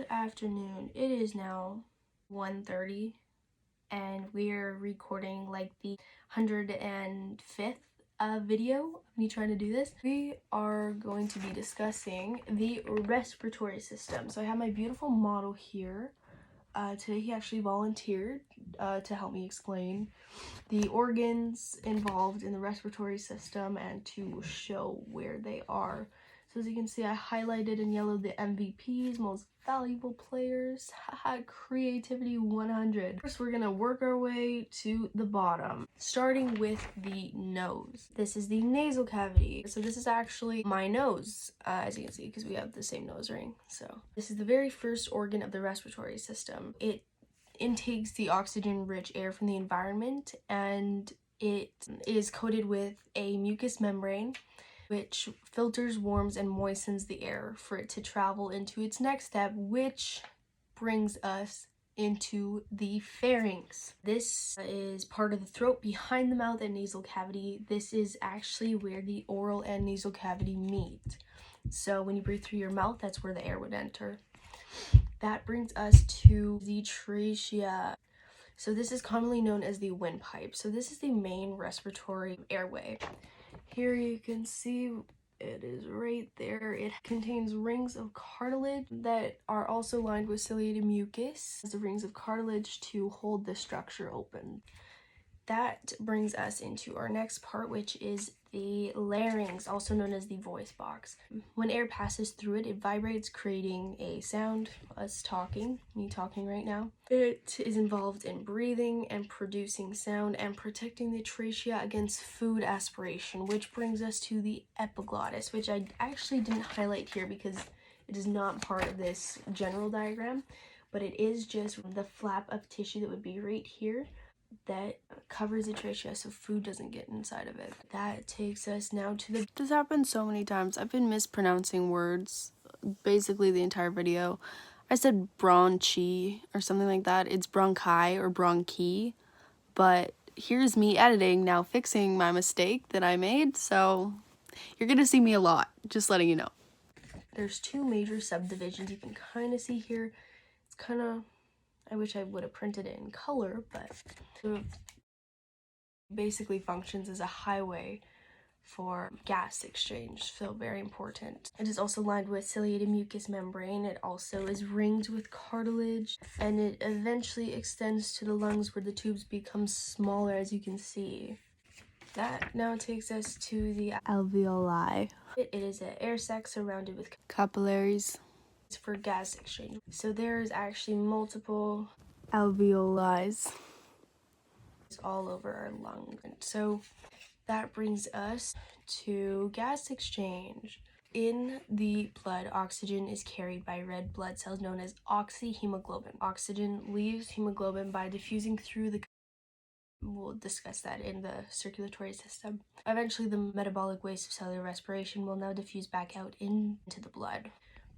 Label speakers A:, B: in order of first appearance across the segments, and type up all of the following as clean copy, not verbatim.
A: afternoon. It is now 1:30 and we're recording like the 105th video of me trying to do this. We are going to be discussing the respiratory system. So I have my beautiful model here. Today he actually volunteered to help me explain the organs involved in the respiratory system and to show where they are. So as you can see, I highlighted in yellow the MVPs, most valuable players. Haha, creativity 100. First, we're gonna work our way to the bottom, starting with the nose. This is the nasal cavity. So this is actually my nose, as you can see, because we have the same nose ring. So this is the very first organ of the respiratory system. It intakes the oxygen-rich air from the environment, and it is coated with a mucous membrane which filters, warms, and moistens the air for it to travel into its next step, which brings us into the pharynx. This is part of the throat behind the mouth and nasal cavity. This is actually where the oral and nasal cavity meet. So when you breathe through your mouth, that's where the air would enter. That brings us to the trachea. So this is commonly known as the windpipe. So this is the main respiratory airway. Here you can see it is right there. It contains rings of cartilage that are also lined with ciliated mucus. The rings of cartilage to hold the structure open. That brings us into our next part, which is the larynx, also known as the voice box. When air passes through it, it vibrates, creating a sound, us talking, me talking right now. It is involved in breathing and producing sound and protecting the trachea against food aspiration, which brings us to the epiglottis, which I actually didn't highlight here because it is not part of this general diagram, but it is just the flap of tissue that would be right here that covers the trachea so food doesn't get inside of it. That takes us now to the... This happens so many times. I've been mispronouncing words basically the entire video. I said bronchi or something like that. It's bronchi or bronchi, but here's me editing now, fixing my mistake that I made, so you're gonna see me a lot, just letting you know. There's two major subdivisions you can kind of see here. It's kind of... I wish I would have printed it in color, but it basically functions as a highway for gas exchange, so very important. It is also lined with ciliated mucous membrane. It also is ringed with cartilage, and it eventually extends to the lungs where the tubes become smaller, as you can see. That now takes us to the alveoli. It is an air sac surrounded with capillaries for gas exchange. So there's actually multiple alveoli all over our lung. So that brings us to gas exchange. In the blood, oxygen is carried by red blood cells known as oxyhemoglobin. Oxygen leaves hemoglobin by diffusing through the... We'll discuss that in the circulatory system. Eventually, the metabolic waste of cellular respiration will now diffuse back out into the blood.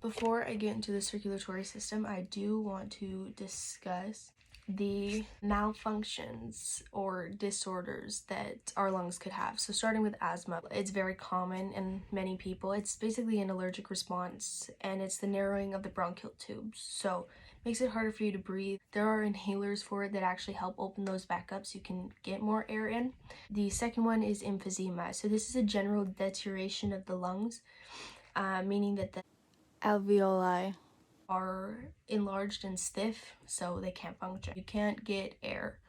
A: Before I get into the circulatory system, I do want to discuss the malfunctions or disorders that our lungs could have. So starting with asthma, it's very common in many people. It's basically an allergic response, and it's the narrowing of the bronchial tubes. So it makes it harder for you to breathe. There are inhalers for it that actually help open those back up so you can get more air in. The second one is emphysema. So this is a general deterioration of the lungs, meaning that the alveoli are enlarged and stiff, so they can't function. You can't get air.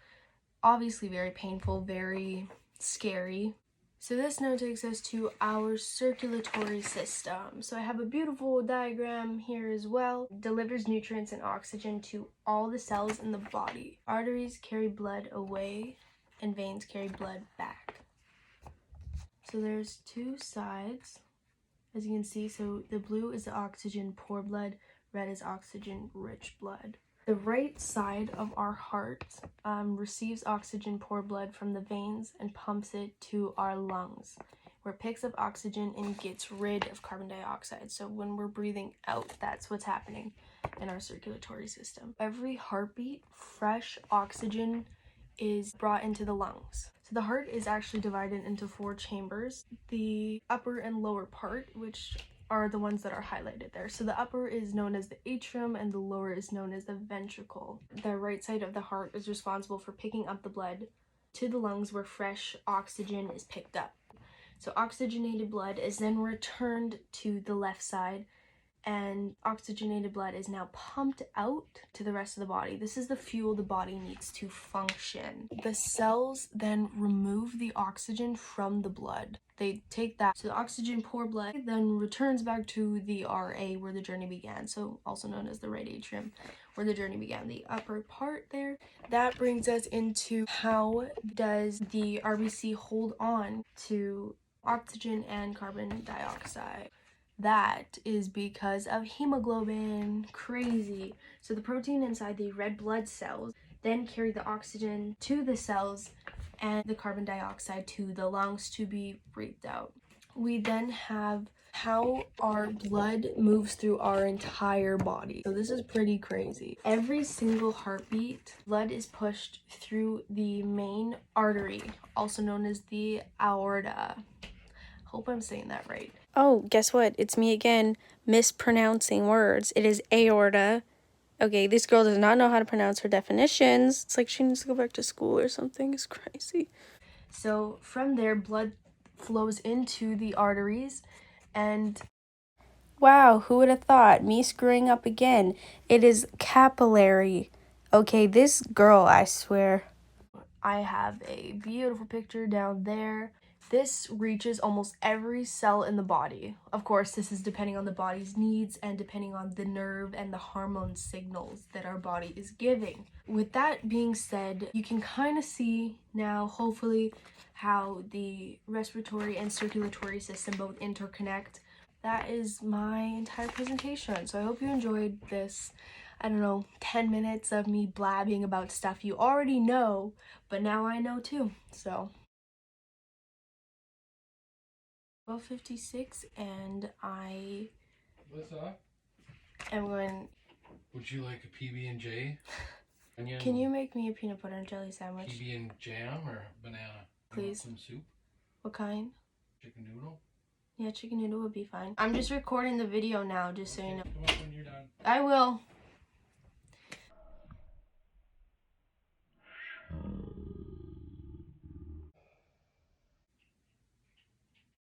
A: Obviously very painful, very scary. So this now takes us to our circulatory system. So I have a beautiful diagram here as well. It delivers nutrients and oxygen to all the cells in the body. Arteries carry blood away and veins carry blood back. So there's two sides, as you can see. So the blue is the oxygen poor blood, red is oxygen rich blood. The right side of our heart receives oxygen poor blood from the veins and pumps it to our lungs, where it picks up oxygen and gets rid of carbon dioxide. So when we're breathing out, that's what's happening in our circulatory system. Every heartbeat, fresh oxygen is brought into the lungs. So the heart is actually divided into 4 chambers. The upper and lower part, which are the ones that are highlighted there. So the upper is known as the atrium and the lower is known as the ventricle. The right side of the heart is responsible for picking up the blood to the lungs where fresh oxygen is picked up. So oxygenated blood is then returned to the left side, and oxygenated blood is now pumped out to the rest of the body. This is the fuel the body needs to function. The cells then remove the oxygen from the blood. They take that, so the oxygen poor blood then returns back to the RA where the journey began, so also known as the right atrium, where the journey began, the upper part there. That brings us into how does the RBC hold on to oxygen and carbon dioxide. That is because of hemoglobin. Crazy. So the protein inside the red blood cells then carry the oxygen to the cells and the carbon dioxide to the lungs to be breathed out. We then have how our blood moves through our entire body. So this is pretty crazy. Every single heartbeat, blood is pushed through the main artery, also known as the aorta. Hope I'm saying that right.
B: Oh, guess what? It's me again, mispronouncing words. It is aorta. Okay, this girl does not know how to pronounce her definitions. It's like she needs to go back to school or something. It's crazy.
A: So from there, blood flows into the arteries and...
B: Wow, who would have thought? Me screwing up again. It is capillary. Okay, this girl, I swear.
A: I have a beautiful picture down there. This reaches almost every cell in the body. Of course, this is depending on the body's needs and depending on the nerve and the hormone signals that our body is giving. With that being said, you can kind of see now, hopefully, how the respiratory and circulatory system both interconnect. That is my entire presentation. So I hope you enjoyed this, I don't know, 10 minutes of me blabbing about stuff you already know, but now I know too. So 12:56 and I
C: Alyssa,
A: am going...
C: would you like a PB&J?
A: Can you make me a peanut butter and jelly sandwich?
C: PB and jam or banana?
A: Please.
C: Some soup?
A: What kind?
C: Chicken noodle?
A: Yeah, chicken noodle would be fine. I'm just recording the video now, just so you know.
C: Come up when you're done.
A: I will.